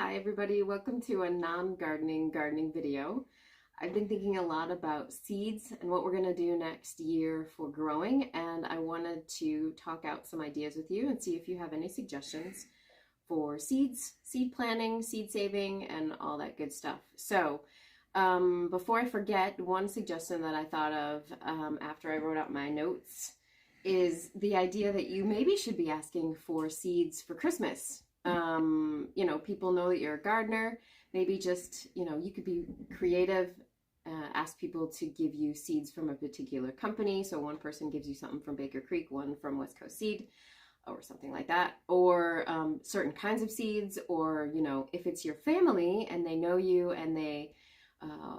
Hi everybody, welcome to a non-gardening gardening video. I've been thinking a lot about seeds and what we're going to do next year for growing, and I wanted to talk out some ideas with you and see if you have any suggestions for seeds, seed planting, seed saving, and all that good stuff. So before I forget, one suggestion that I thought of after I wrote out my notes is the idea that you maybe should be asking for seeds for Christmas. People know that you're a gardener. Maybe just, you could be creative, ask people to give you seeds from a particular company. So one person gives you something from Baker Creek, one from West Coast Seed, or something like that, or certain kinds of seeds, or, if it's your family and they know you and they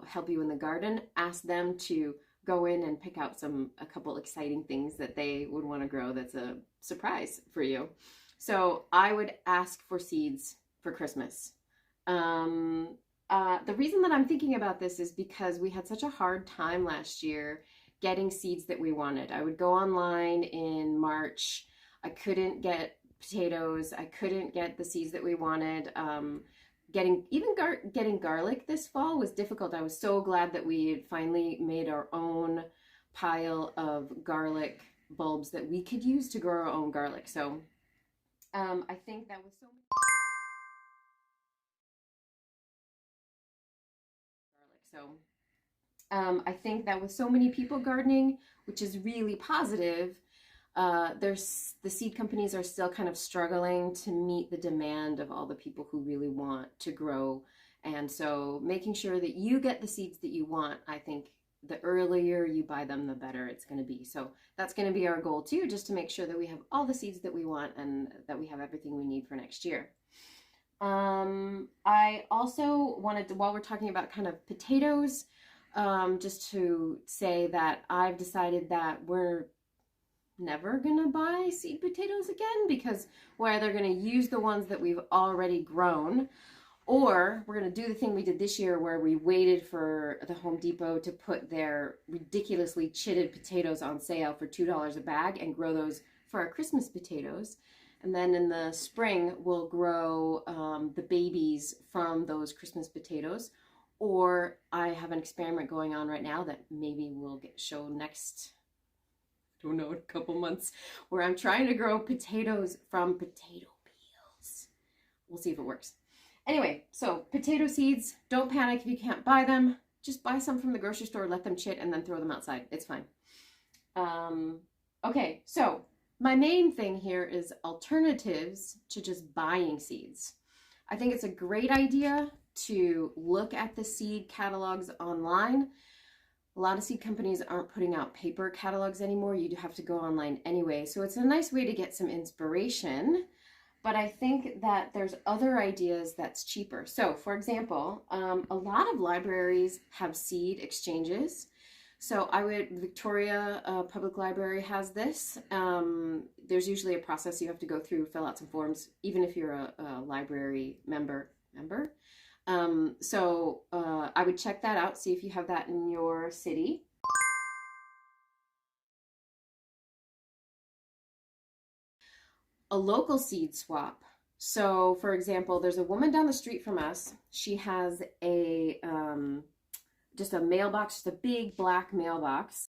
help you in the garden, ask them to go in and pick out a couple exciting things that they would want to grow that's a surprise for you. So I would ask for seeds for Christmas. The reason that I'm thinking about this is because we had such a hard time last year getting seeds that we wanted. I would go online in March. I couldn't get potatoes. I couldn't get the seeds that we wanted. Getting garlic this fall was difficult. I was so glad that we had finally made our own pile of garlic bulbs that we could use to grow our own garlic. So I think that was so many garlic. So I think that with so many people gardening, which is really positive, the seed companies are still kind of struggling to meet the demand of all the people who really want to grow. And so making sure that you get the seeds that you want, I think the earlier you buy them, the better it's going to be. So that's going to be our goal too, just to make sure that we have all the seeds that we want and that we have everything we need for next year. I also wanted to, while we're talking about kind of potatoes, just to say that I've decided that we're never gonna buy seed potatoes again, because we're either gonna use the ones that we've already grown, or we're going to do the thing we did this year where we waited for the Home Depot to put their ridiculously chitted potatoes on sale for $2 a bag and grow those for our Christmas potatoes. And then in the spring, we'll grow the babies from those Christmas potatoes. Or I have an experiment going on right now that maybe we'll show next, don't know, in a couple months, where I'm trying to grow potatoes from potato peels. We'll see if it works. Anyway, so potato seeds, don't panic if you can't buy them. Just buy some from the grocery store, let them chit, and then throw them outside. It's fine. Okay, so my main thing here is alternatives to just buying seeds. I think it's a great idea to look at the seed catalogs online. A lot of seed companies aren't putting out paper catalogs anymore. You have to go online anyway. So it's a nice way to get some inspiration. But I think that there's other ideas that's cheaper. So for example, a lot of libraries have seed exchanges. So Victoria Public Library has this. There's usually a process you have to go through, fill out some forms, even if you're a library member. I would check that out, see if you have that in your city. A local seed swap. So for example, there's a woman down the street from us. She has just a mailbox, just a big black mailbox.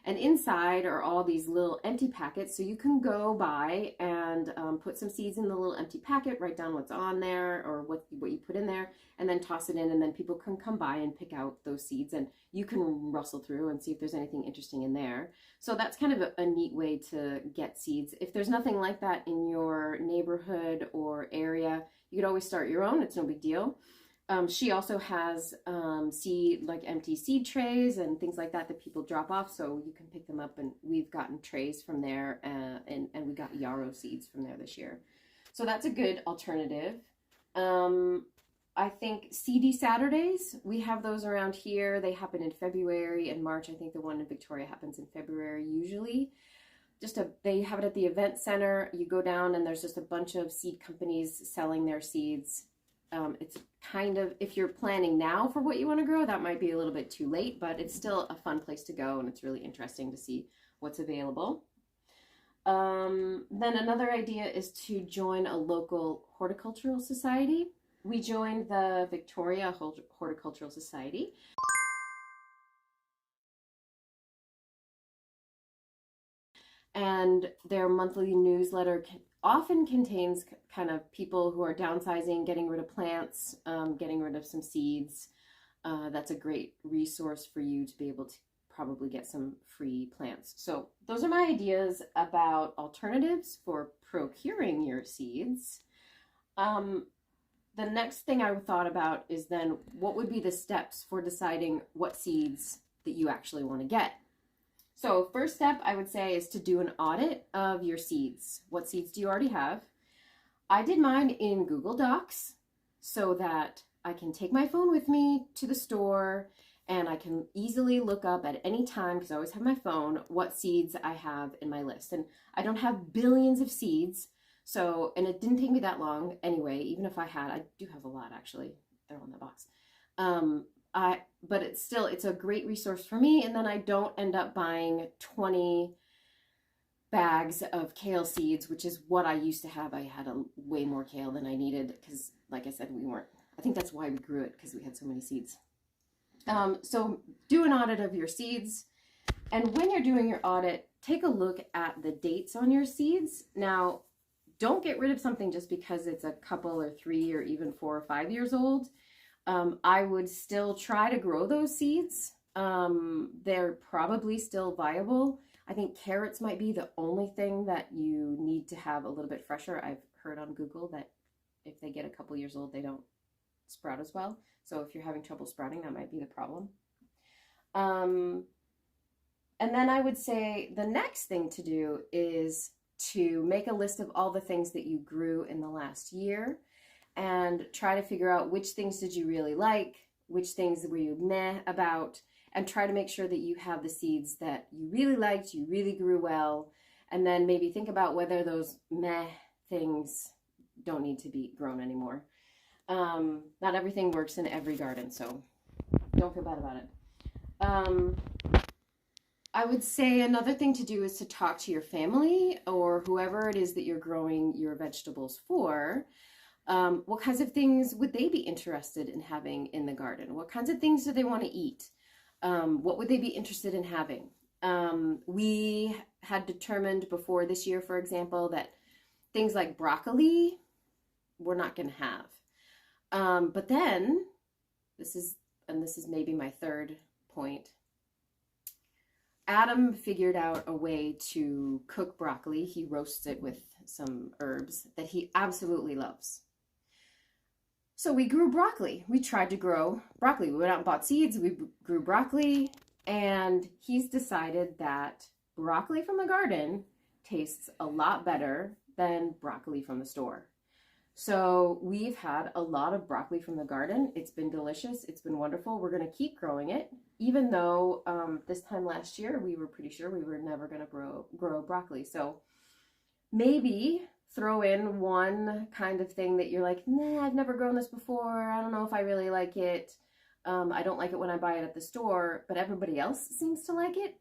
And inside are all these little empty packets. So you can go by and put some seeds in the little empty packet, write down what's on there or what you put in there, and then toss it in. And then people can come by and pick out those seeds, and you can rustle through and see if there's anything interesting in there. So that's kind of a neat way to get seeds. If there's nothing like that in your neighborhood or area, you could always start your own. It's no big deal. She also has empty seed trays and things like that people drop off, so you can pick them up, and we've gotten trays from there, and we got yarrow seeds from there this year. So that's a good alternative. I think CD Saturdays, we have those around here. They happen in February and March. I think the one in Victoria happens in February usually. They have it at the event center. You go down and there's just a bunch of seed companies selling their seeds. It's kind of, if you're planning now for what you want to grow, that might be a little bit too late, but it's still a fun place to go, and it's really interesting to see what's available. Then another idea is to join a local horticultural society. We joined the Victoria Horticultural Society. And their monthly newsletter often contains kind of people who are downsizing, getting rid of plants, getting rid of some seeds. That's a great resource for you to be able to probably get some free plants. So those are my ideas about alternatives for procuring your seeds. The next thing I thought about is then what would be the steps for deciding what seeds that you actually want to get. So first step I would say is to do an audit of your seeds. What seeds do you already have? I did mine in Google Docs so that I can take my phone with me to the store and I can easily look up at any time, because I always have my phone, what seeds I have in my list. And I don't have billions of seeds, so, and it didn't take me that long anyway, even if I had. I do have a lot actually, they're on the box. But it's a great resource for me, and then I don't end up buying 20 bags of kale seeds, which is what I used to have. I had way more kale than I needed because, like I said, I think that's why we grew it, because we had so many seeds. So do an audit of your seeds, and when you're doing your audit, take a look at the dates on your seeds. Now, don't get rid of something just because it's a couple or 3 or even 4 or 5 years old. I would still try to grow those seeds. They're probably still viable. I think carrots might be the only thing that you need to have a little bit fresher. I've heard on Google that if they get a couple years old, they don't sprout as well. So if you're having trouble sprouting, that might be the problem. And then I would say the next thing to do is to make a list of all the things that you grew in the last year and try to figure out which things did you really like, which things were you meh about, and try to make sure that you have the seeds that you really liked, you really grew well, and then maybe think about whether those meh things don't need to be grown anymore. Not everything works in every garden, so don't feel bad about it. I would say another thing to do is to talk to your family or whoever it is that you're growing your vegetables for. What kinds of things would they be interested in having in the garden? What kinds of things do they want to eat? What would they be interested in having? We had determined before this year, for example, that things like broccoli we're not going to have. But then, this is maybe my third point, Adam figured out a way to cook broccoli. He roasts it with some herbs that he absolutely loves. So we grew broccoli. We tried to grow broccoli. We went out and bought seeds. We grew broccoli, and he's decided that broccoli from the garden tastes a lot better than broccoli from the store. So we've had a lot of broccoli from the garden. It's been delicious. It's been wonderful. We're going to keep growing it, even though this time last year we were pretty sure we were never going to grow broccoli. So maybe throw in one kind of thing that you're like, nah, I've never grown this before. I don't know if I really like it. I don't like it when I buy it at the store, but everybody else seems to like it.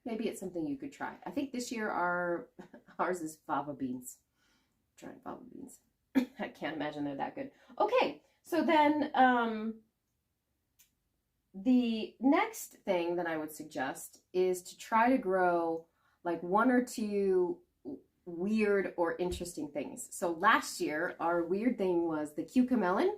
Maybe it's something you could try. I think this year ours is fava beans. I'm trying fava beans. I can't imagine they're that good. Okay, so then the next thing that I would suggest is to try to grow like 1 or 2 weird or interesting things. So last year, our weird thing was the cucamelon.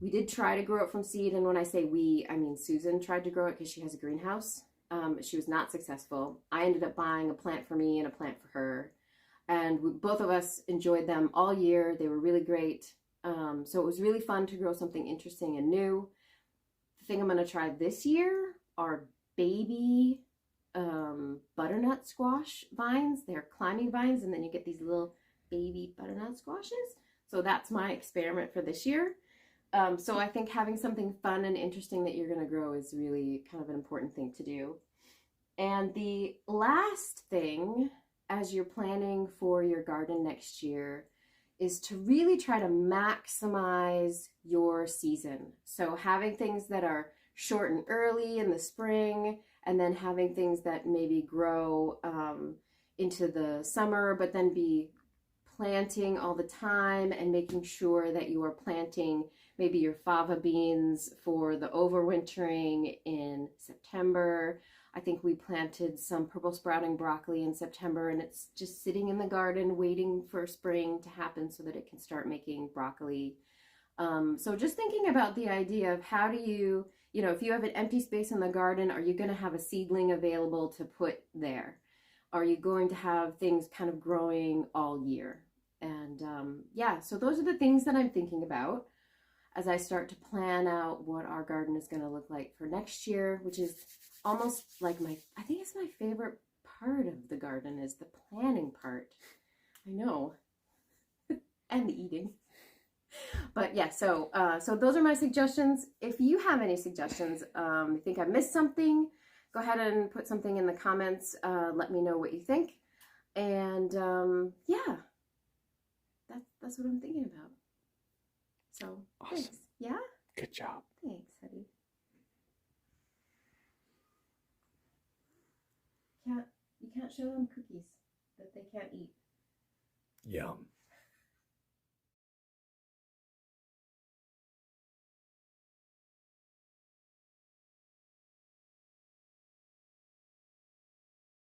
We did try to grow it from seed, and when I say we, I mean Susan tried to grow it because she has a greenhouse. She was not successful. I ended up buying a plant for me and a plant for her, and both of us enjoyed them all year. They were really great. So it was really fun to grow something interesting and new. The thing I'm going to try this year are baby butternut squash vines. They're climbing vines, and then you get these little baby butternut squashes. So that's my experiment for this year. So I think having something fun and interesting that you're going to grow is really kind of an important thing to do. And the last thing, as you're planning for your garden next year, is to really try to maximize your season. So having things that are short and early in the spring, and then having things that maybe grow into the summer, but then be planting all the time and making sure that you are planting maybe your fava beans for the overwintering in September. I think we planted some purple sprouting broccoli in September, and it's just sitting in the garden waiting for spring to happen so that it can start making broccoli. So just thinking about the idea of how do you, if you have an empty space in the garden, are you going to have a seedling available to put there? Are you going to have things kind of growing all year? And yeah, so those are the things that I'm thinking about as I start to plan out what our garden is going to look like for next year, which is almost like I think it's my favorite part of the garden is the planning part. I know. And the eating. But yeah, so those are my suggestions. If you have any suggestions, you think I missed something, go ahead and put something in the comments. Let me know what you think. And yeah, that's what I'm thinking about. So awesome. Thanks. Yeah? Good job. Thanks, Hetty. You can't show them cookies that they can't eat. Yum.